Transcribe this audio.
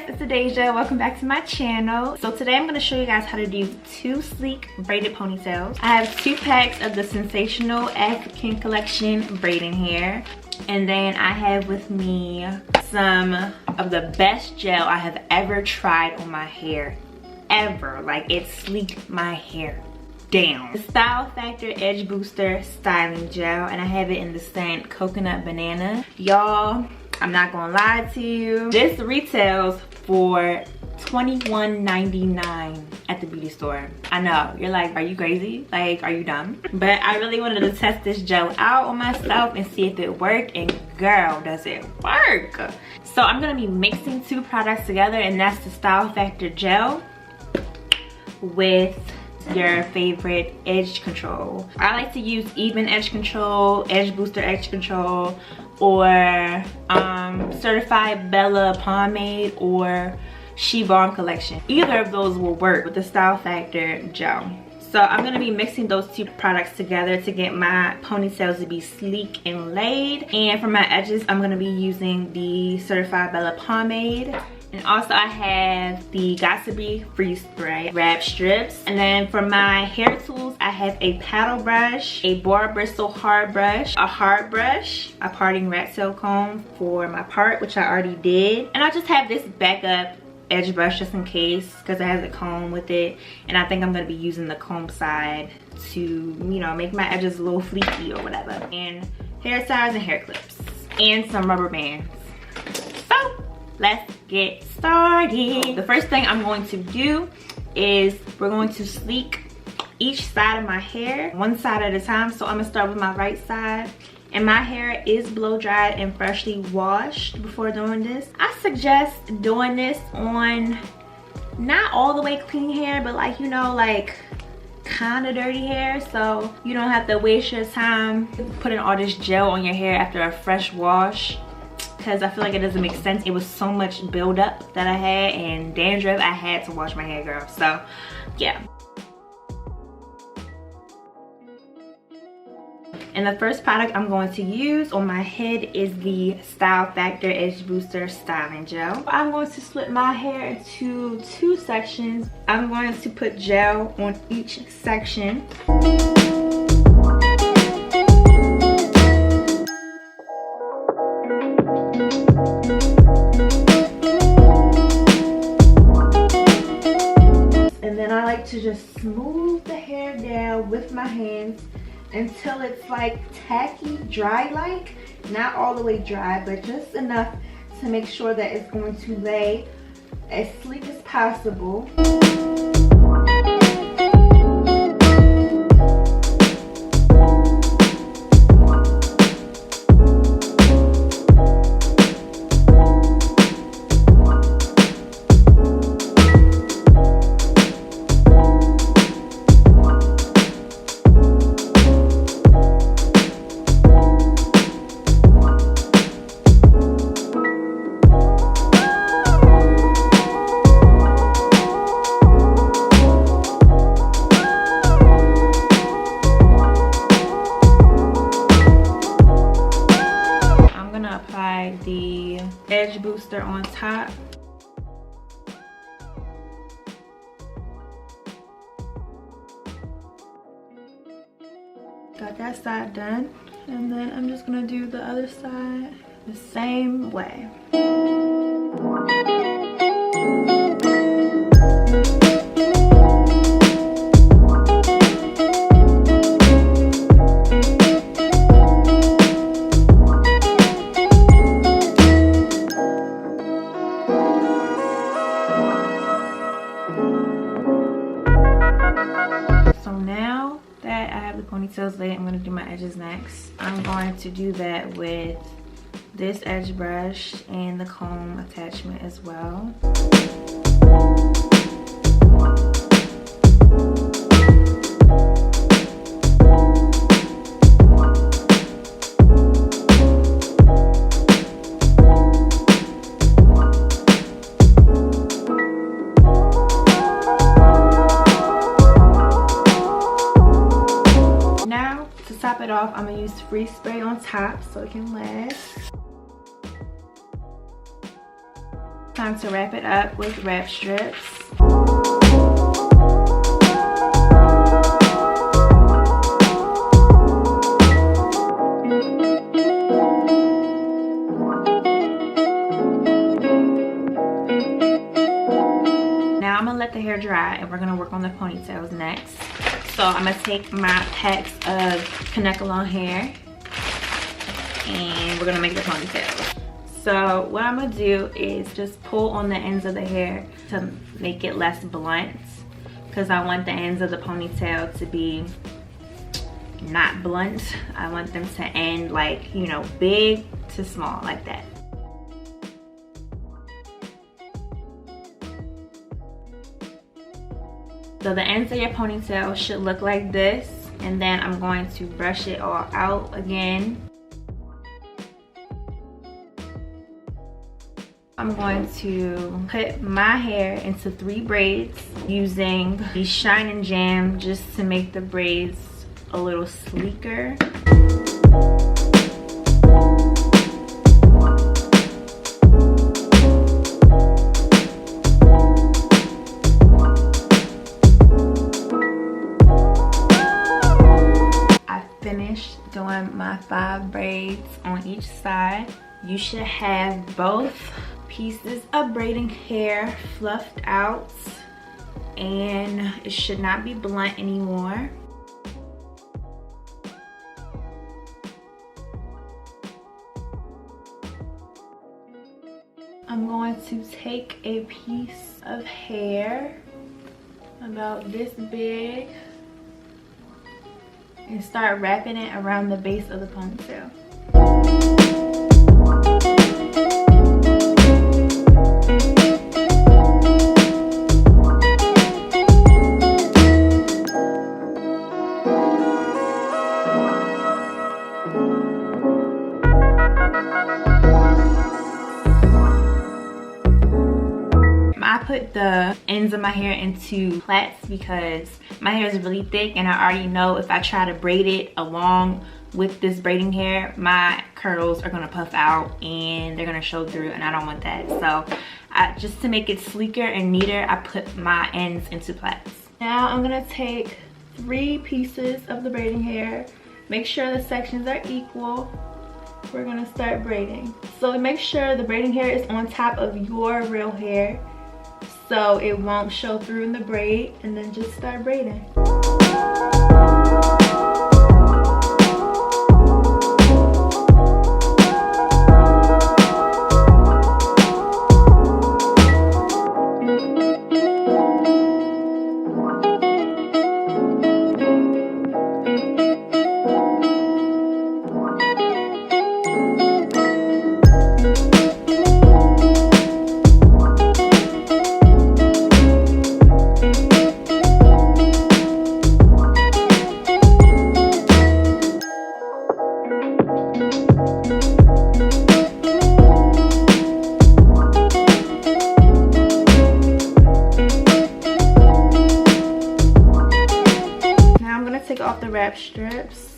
guys, it's Adaisha. Welcome back to my channel. So today I'm going to show you guys how to do 2 sleek braided ponytails. I have 2 packs of the Sensational African Collection braiding hair. And then I have with me some of the best gel I have ever tried on my hair. Ever. Like, it sleeked my hair down. The Style Factor Edge Booster Styling Gel. And I have it in the scent Coconut Banana. Y'all, I'm not gonna lie to you. This retails for $21.99 at the beauty store. I know, you're like, are you crazy? Like, are you dumb? But I really wanted to test this gel out on myself and see if it worked, and girl, does it work. So I'm gonna be mixing 2 products together, and that's the Style Factor Gel with your favorite edge control. I like to use Even Edge Control, Edge Booster Edge Control, or Certified Bella Pomade, or She Balm Collection. Either of those will work with the Style Factor Gel. So I'm going to be mixing those 2 products together to get my ponytails to be sleek and laid. And for my edges, I'm going to be using the Certified Bella Pomade. And also I have the Got2b Freeze Spray wrap strips. And then for my hair tools, I have a paddle brush, a boar bristle hard brush, a hard brush, a parting rat tail comb for my part, which I already did. And I just have this backup edge brush just in case, because it has a comb with it. And I think I'm going to be using the comb side to, you know, make my edges a little fleeky or whatever. And hair ties and hair clips. And some rubber bands. So let's get started. The first thing I'm going to do is we're going to sleek each side of my hair, one side at a time. So I'm gonna start with my right side. And my hair is blow dried and freshly washed before doing this. I suggest doing this on not all the way clean hair, but like, you know, like kind of dirty hair, so you don't have to waste your time putting all this gel on your hair after a fresh wash, because I feel like it doesn't make sense. It was so much buildup that I had and dandruff. I had to wash my hair, girl. So yeah. And the first product I'm going to use on my head is the Style Factor Edge Booster Styling Gel. I'm going to split my hair into 2 sections. I'm going to put gel on each section. And then I like to just smooth the hair down with my hands until it's like tacky dry, like not all the way dry, but just enough to make sure that it's going to lay as sleek as possible. The edge booster on top. Got that side done, and then I'm just gonna do the other side the same way. Ponytails laid, I'm going to do my edges next. I'm going to do that with this edge brush and the comb attachment as well. Top it off, I'm gonna use freeze spray on top so it can last. Time to wrap it up with wrap strips. Now I'm gonna let the hair dry and we're gonna work on the ponytails next. So I'm gonna take my packs of Kanekalon hair and we're gonna make the ponytails. So what I'm gonna do is just pull on the ends of the hair to make it less blunt, because I want the ends of the ponytail to be not blunt. I want them to end like, you know, big to small, like that. So the ends of your ponytail should look like this, and then I'm going to brush it all out again. I'm going to put my hair into 3 braids using the Shine and Jam just to make the braids a little sleeker. Doing my 5 braids on each side. You should have both pieces of braiding hair fluffed out and it should not be blunt anymore. I'm going to take a piece of hair about this big and start wrapping it around the base of the ponytail. I put the ends of my hair into plaits because my hair is really thick and I already know if I try to braid it along with this braiding hair, my curls are gonna puff out and they're gonna show through, and I don't want that. So just to make it sleeker and neater, I put my ends into plaits. Now I'm gonna take 3 pieces of the braiding hair, make sure the sections are equal. We're gonna start braiding. So make sure the braiding hair is on top of your real hair so it won't show through in the braid, and then just start braiding. Wrap strips.